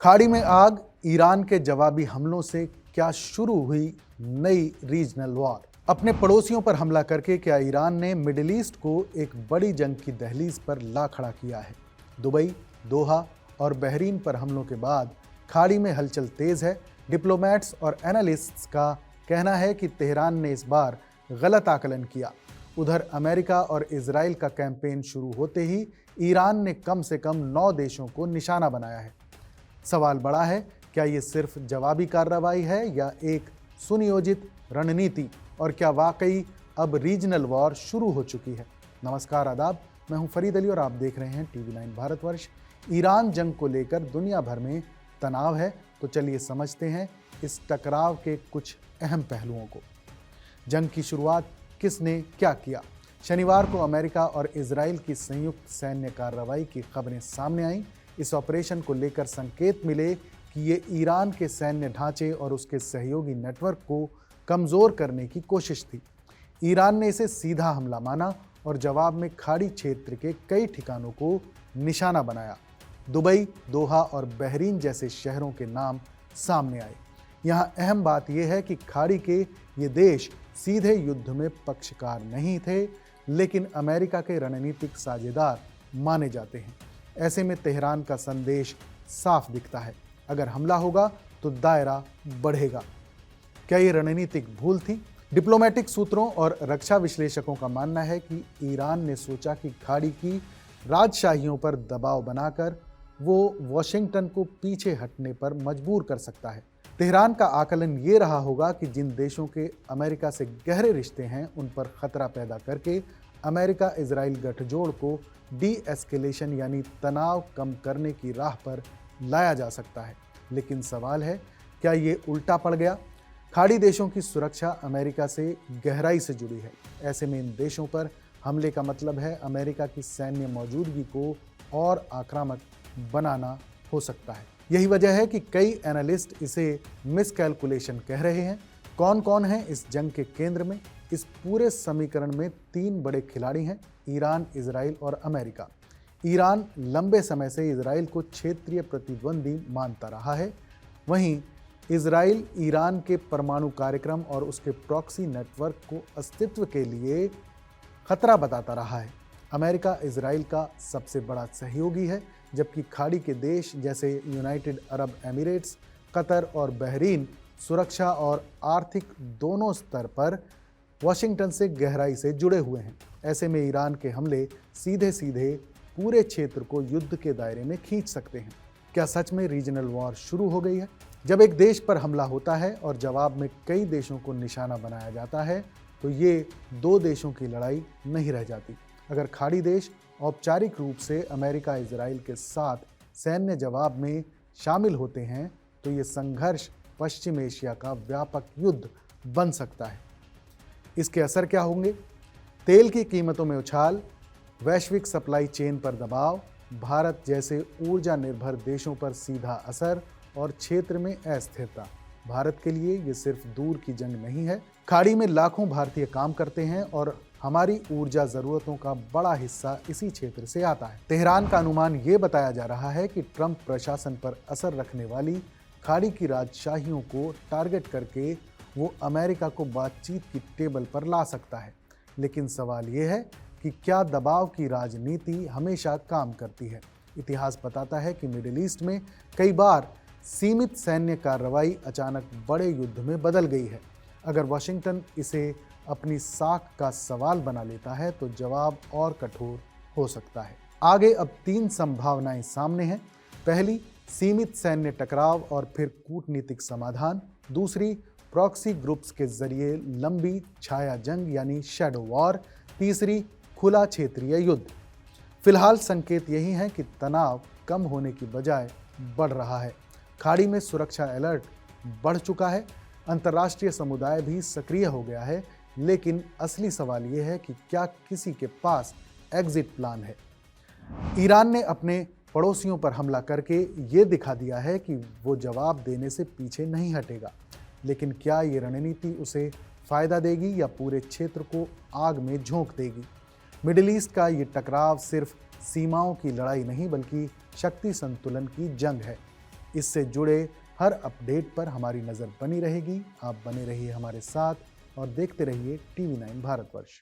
खाड़ी में आग, ईरान के जवाबी हमलों से क्या शुरू हुई नई रीजनल वॉर। अपने पड़ोसियों पर हमला करके क्या ईरान ने मिडिल ईस्ट को एक बड़ी जंग की दहलीज पर ला खड़ा किया है। दुबई, दोहा और बहरीन पर हमलों के बाद खाड़ी में हलचल तेज है। डिप्लोमेट्स और एनालिस्ट्स का कहना है कि तेहरान ने इस बार गलत आकलन किया। उधर अमेरिका और इजराइल का कैंपेन शुरू होते ही ईरान ने कम से कम 9 देशों को निशाना बनाया है। सवाल बड़ा है, क्या ये सिर्फ जवाबी कार्रवाई है या एक सुनियोजित रणनीति, और क्या वाकई अब रीजनल वॉर शुरू हो चुकी है। नमस्कार, आदाब, मैं हूं फरीद अली और आप देख रहे हैं TV9 भारतवर्ष। ईरान जंग को लेकर दुनिया भर में तनाव है, तो चलिए समझते हैं इस टकराव के कुछ अहम पहलुओं को। जंग की शुरुआत किसने क्या किया। शनिवार को अमेरिका और इजराइल की संयुक्त सैन्य कार्रवाई की खबरें सामने आईं। इस ऑपरेशन को लेकर संकेत मिले कि ये ईरान के सैन्य ढांचे और उसके सहयोगी नेटवर्क को कमज़ोर करने की कोशिश थी। ईरान ने इसे सीधा हमला माना और जवाब में खाड़ी क्षेत्र के कई ठिकानों को निशाना बनाया। दुबई, दोहा और बहरीन जैसे शहरों के नाम सामने आए। यहाँ अहम बात यह है कि खाड़ी के ये देश सीधे युद्ध में पक्षकार नहीं थे, लेकिन अमेरिका के रणनीतिक साझेदार माने जाते हैं। ऐसे में तेहरान का संदेश साफ दिखता है, अगर हमला होगा तो दायरा बढ़ेगा। क्या ये रणनीतिक भूल थी? डिप्लोमेटिक सूत्रों और रक्षा विश्लेषकों का मानना है कि ईरान ने सोचा कि खाड़ी की राजशाहियों पर दबाव बनाकर वो वॉशिंगटन को पीछे हटने पर मजबूर कर सकता है। तेहरान का आकलन ये रहा होगा कि जिन देशों के अमेरिका से गहरे रिश्ते हैं, उन पर खतरा पैदा करके अमेरिका इजराइल गठजोड़ को डी एस्केलेशन यानी तनाव कम करने की राह पर लाया जा सकता है। लेकिन सवाल है, क्या ये उल्टा पड़ गया? खाड़ी देशों की सुरक्षा अमेरिका से गहराई से जुड़ी है। ऐसे में इन देशों पर हमले का मतलब है अमेरिका की सैन्य मौजूदगी को और आक्रामक बनाना हो सकता है। यही वजह है कि कई एनालिस्ट इसे मिसकैलकुलेशन कह रहे हैं। कौन कौन है इस जंग के केंद्र में? इस पूरे समीकरण में 3 बड़े खिलाड़ी हैं, ईरान, इजराइल और अमेरिका। ईरान लंबे समय से इजराइल को क्षेत्रीय प्रतिद्वंदी मानता रहा है। वहीं इजराइल ईरान के परमाणु कार्यक्रम और उसके प्रॉक्सी नेटवर्क को अस्तित्व के लिए खतरा बताता रहा है। अमेरिका इजराइल का सबसे बड़ा सहयोगी है, जबकि खाड़ी के देश जैसे यूनाइटेड अरब एमिरेट्स, कतर और बहरीन सुरक्षा और आर्थिक दोनों स्तर पर वाशिंगटन से गहराई से जुड़े हुए हैं। ऐसे में ईरान के हमले सीधे सीधे पूरे क्षेत्र को युद्ध के दायरे में खींच सकते हैं। क्या सच में रीजनल वॉर शुरू हो गई है? जब एक देश पर हमला होता है और जवाब में कई देशों को निशाना बनाया जाता है, तो ये 2 देशों की लड़ाई नहीं रह जाती। अगर खाड़ी देश औपचारिक रूप से अमेरिका इजराइल के साथ सैन्य जवाब में शामिल होते हैं, तो ये संघर्ष पश्चिम एशिया का व्यापक युद्ध बन सकता है। इसके असर क्या होंगे? तेल की कीमतों में उछाल, वैश्विक सप्लाई चेन पर दबाव, भारत जैसे ऊर्जा निर्भर देशों पर सीधा असर और क्षेत्र में अस्थिरता। भारत के लिए ये सिर्फ दूर की जंग नहीं है। खाड़ी में लाखों भारतीय काम करते हैं और हमारी ऊर्जा जरूरतों का बड़ा हिस्सा इसी क्षेत्र से आता है। तेहरान का अनुमान ये बताया जा रहा है कि ट्रंप प्रशासन पर असर रखने वाली खाड़ी की राजशाहियों को टारगेट करके वो अमेरिका को बातचीत की टेबल पर ला सकता है। लेकिन सवाल ये है कि क्या दबाव की राजनीति हमेशा काम करती है? इतिहास बताता है कि मिडिल ईस्ट में कई बार सीमित सैन्य कार्रवाई अचानक बड़े युद्ध में बदल गई है। अगर वाशिंगटन इसे अपनी साख का सवाल बना लेता है, तो जवाब और कठोर हो सकता है। आगे अब 3 संभावनाएं सामने हैं। पहली, सीमित सैन्य टकराव और फिर कूटनीतिक समाधान। दूसरी, प्रॉक्सी ग्रुप्स के जरिए लंबी छाया जंग यानी शैडो वॉर। तीसरी, खुला क्षेत्रीय युद्ध। फिलहाल संकेत यही है कि तनाव कम होने की बजाय बढ़ रहा है। खाड़ी में सुरक्षा अलर्ट बढ़ चुका है, अंतर्राष्ट्रीय समुदाय भी सक्रिय हो गया है। लेकिन असली सवाल यह है कि क्या किसी के पास एग्जिट प्लान है? ईरान ने अपने पड़ोसियों पर हमला करके ये दिखा दिया है कि वो जवाब देने से पीछे नहीं हटेगा। लेकिन क्या ये रणनीति उसे फायदा देगी या पूरे क्षेत्र को आग में झोंक देगी? मिडिल ईस्ट का ये टकराव सिर्फ सीमाओं की लड़ाई नहीं, बल्कि शक्ति संतुलन की जंग है। इससे जुड़े हर अपडेट पर हमारी नजर बनी रहेगी। आप बने रहिए हमारे साथ और देखते रहिए टीवी 9 भारतवर्ष।